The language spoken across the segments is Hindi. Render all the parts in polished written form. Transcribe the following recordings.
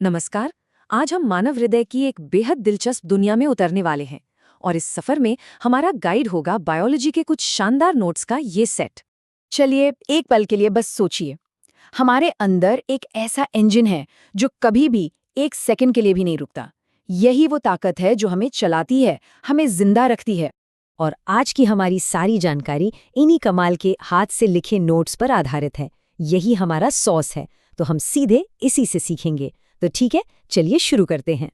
नमस्कार। आज हम मानव हृदय की एक बेहद दिलचस्प दुनिया में उतरने वाले हैं और इस सफर में हमारा गाइड होगा बायोलॉजी के कुछ शानदार नोट्स का ये सेट। चलिए एक पल के लिए बस सोचिए। हमारे अंदर एक ऐसा इंजन है जो कभी भी एक सेकंड के लिए भी नहीं रुकता। यही वो ताकत है जो हमें चलाती है, हमें जिंदा रखती है। और आज की हमारी सारी जानकारी इन्हीं कमाल के हाथ से लिखे नोट्स पर आधारित है। यही हमारा सॉस है, तो हम सीधे इसी से सीखेंगे। तो ठीक है, चलिए शुरू करते हैं।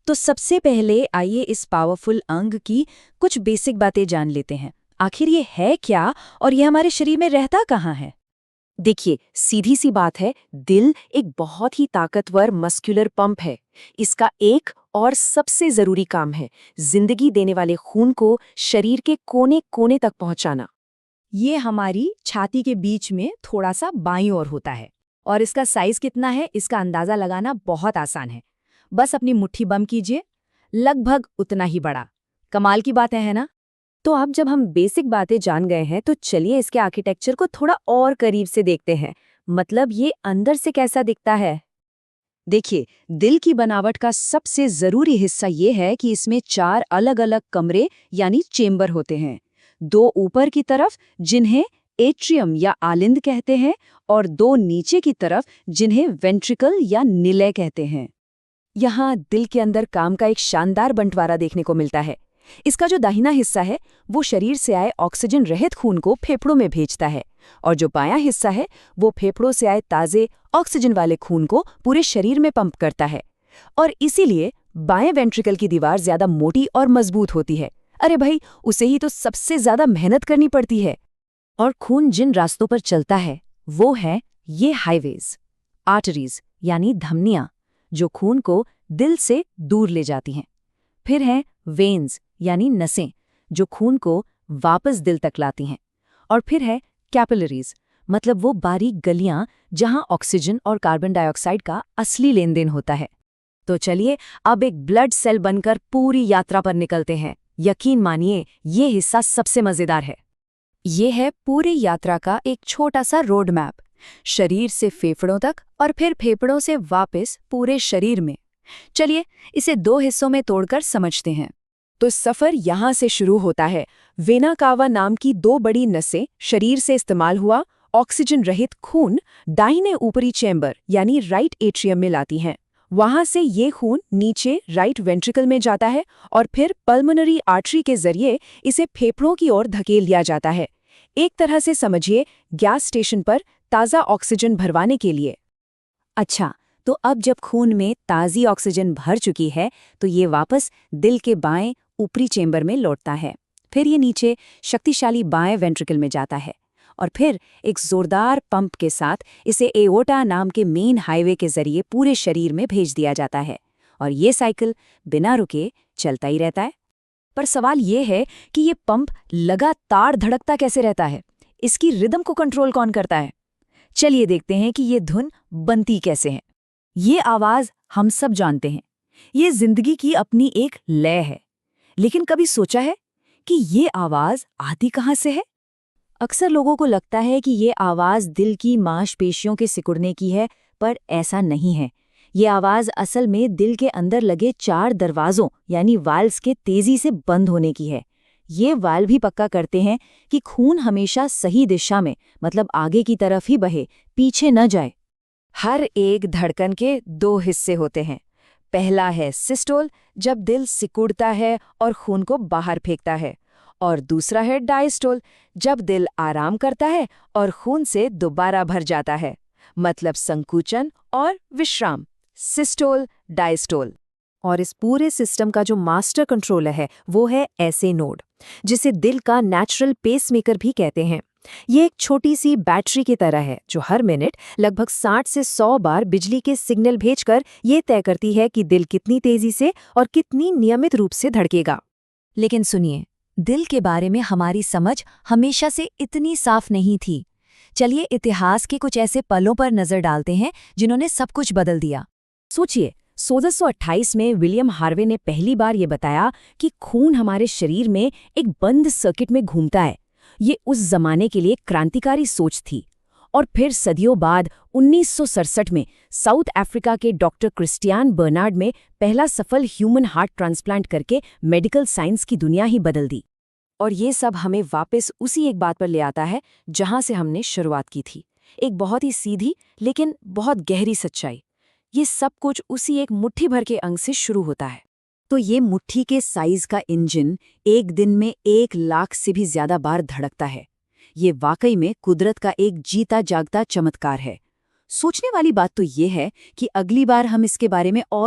तो सबसे पहले आइए इस पावरफुल अंग की कुछ बेसिक बातें जान लेते हैं। आखिर ये है क्या और ये हमारे शरीर में रहता कहाँ है? देखिए, सीधी सी बात है, दिल एक बहुत ही ताकतवर मस्कुलर पंप है। इसका एक और सबसे जरूरी काम है जिंदगी देने वाले खून को शरीर के कोने कोने तक पहुंचाना। ये हमारी छाती के बीच में थोड़ा सा बाईं ओर होता है और इसका साइज कितना है इसका अंदाजा लगाना बहुत आसान है। बस अपनी मुट्ठी बम कीजिए, लगभग उतना ही बड़ा। कमाल की बात है ना? तो अब जब हम बेसिक बातें जान गए हैं तो चलिए इसके आर्किटेक्चर को थोड़ा और करीब से देखते हैं। मतलब ये अंदर से कैसा दिखता है। देखिए, दिल की बनावट का सबसे जरूरी हिस्सा ये है कि इसमें 4 अलग-अलग कमरे यानी चेंबर होते हैं। 2 ऊपर की तरफ जिन्हें एट्रियम या आलिंद कहते हैं और 2 नीचे की तरफ जिन्हें वेंट्रिकल या निलय कहते हैं। यहाँ दिल के अंदर काम का एक शानदार बंटवारा देखने को मिलता है। इसका जो दाहिना हिस्सा है वो शरीर से आए ऑक्सीजन रहित खून को फेफड़ों में भेजता है और जो बायां हिस्सा है वो फेफड़ों से आए ताजे ऑक्सीजन वाले खून को पूरे शरीर में पंप करता है। और इसीलिए बाएं वेंट्रिकल की दीवार ज्यादा मोटी और मजबूत होती है। अरे भाई, उसे ही तो सबसे ज्यादा मेहनत करनी पड़ती है। और खून जिन रास्तों पर चलता है वो है ये हाईवेज, आर्टरीज यानी धमनियां, जो खून को दिल से दूर ले जाती हैं। फिर हैं वेन्स यानी नसें, जो खून को वापस दिल तक लाती हैं। और फिर है कैपिलरीज, मतलब वो बारीक गलियां जहां ऑक्सीजन और कार्बन डाइऑक्साइड का असली लेन देन होता है। तो चलिए अब एक ब्लड सेल बनकर पूरी यात्रा पर निकलते हैं। यकीन मानिए, ये हिस्सा सबसे मजेदार है। ये है पूरी यात्रा का एक छोटा सा रोड मैप, शरीर से फेफड़ों तक और फिर फेफड़ों से वापस पूरे शरीर में। चलिए इसे 2 हिस्सों में तोड़कर समझते हैं। तो सफर यहाँ से शुरू होता है। वेना कावा नाम की 2 बड़ी नसें शरीर से इस्तेमाल हुआ ऑक्सीजन रहित खून दाहिने ऊपरी चैम्बर यानी राइट एट्रियम में लाती हैं। वहां से ये खून नीचे राइट वेंट्रिकल में जाता है और फिर पल्मोनरी आर्टरी के जरिए इसे फेफड़ों की ओर धकेल दिया जाता है। एक तरह से समझिए गैस स्टेशन पर ताज़ा ऑक्सीजन भरवाने के लिए। अच्छा, तो अब जब खून में ताज़ी ऑक्सीजन भर चुकी है तो ये वापस दिल के बाएं ऊपरी चेंबर में लौटता है। फिर ये नीचे शक्तिशाली बाएं वेंट्रिकल में जाता है और फिर एक जोरदार पंप के साथ इसे एओर्टा नाम के मेन हाईवे के जरिए पूरे शरीर में भेज दिया जाता है। और ये साइकिल बिना रुके चलता ही रहता है। पर सवाल ये है कि ये पंप लगातार धड़कता कैसे रहता है? इसकी रिदम को कंट्रोल कौन करता है? चलिए देखते हैं कि ये धुन बनती कैसे है। ये आवाज हम सब जानते हैं, ये जिंदगी की अपनी एक लय है। लेकिन कभी सोचा है कि ये आवाज आती कहाँ से है? अक्सर लोगों को लगता है कि ये आवाज़ दिल की मांसपेशियों के सिकुड़ने की है, पर ऐसा नहीं है। ये आवाज़ असल में दिल के अंदर लगे 4 दरवाज़ों यानी वाल्व्स के तेज़ी से बंद होने की है। ये वाल्व भी पक्का करते हैं कि खून हमेशा सही दिशा में, मतलब आगे की तरफ ही बहे, पीछे न जाए। हर एक धड़कन के 2 हिस्से होते हैं। पहला है सिस्टोल, जब दिल सिकुड़ता है और खून को बाहर फेंकता है, और दूसरा है डायस्टोल, जब दिल आराम करता है और खून से दोबारा भर जाता है। मतलब संकुचन और विश्राम, सिस्टोल डायस्टोल। और इस पूरे सिस्टम का जो मास्टर कंट्रोलर है वो है ऐसे नोड, जिसे दिल का नेचुरल पेसमेकर भी कहते हैं। ये एक छोटी सी बैटरी की तरह है जो हर मिनट लगभग 60 से 100 बार बिजली के सिग्नल भेजकर ये तय करती है कि दिल कितनी तेजी से और कितनी नियमित रूप से धड़केगा। लेकिन सुनिए, दिल के बारे में हमारी समझ हमेशा से इतनी साफ नहीं थी। चलिए इतिहास के कुछ ऐसे पलों पर नजर डालते हैं जिन्होंने सब कुछ बदल दिया। सोचिए, 1628 में विलियम हार्वे ने पहली बार ये बताया कि खून हमारे शरीर में एक बंद सर्किट में घूमता है। ये उस जमाने के लिए क्रांतिकारी सोच थी। और फिर सदियों बाद 1967 में साउथ अफ्रीका के डॉक्टर क्रिस्टियान बर्नार्ड में पहला सफल ह्यूमन हार्ट ट्रांसप्लांट करके मेडिकल साइंस की दुनिया ही बदल दी। और ये सब हमें वापस उसी एक बात पर ले आता है जहां से हमने शुरुआत की थी, एक बहुत ही सीधी लेकिन बहुत गहरी सच्चाई। ये सब कुछ उसी एक मुट्ठी भर के अंग से शुरू होता है। तो ये मुट्ठी के साइज का इंजन एक दिन में 1 लाख से भी ज्यादा बार धड़कता है। ये वाकई में कुदरत का एक जीता जागता चमत्कार है। सोचने वाली बात तो ये है कि अगली बार हम इसके बारे में और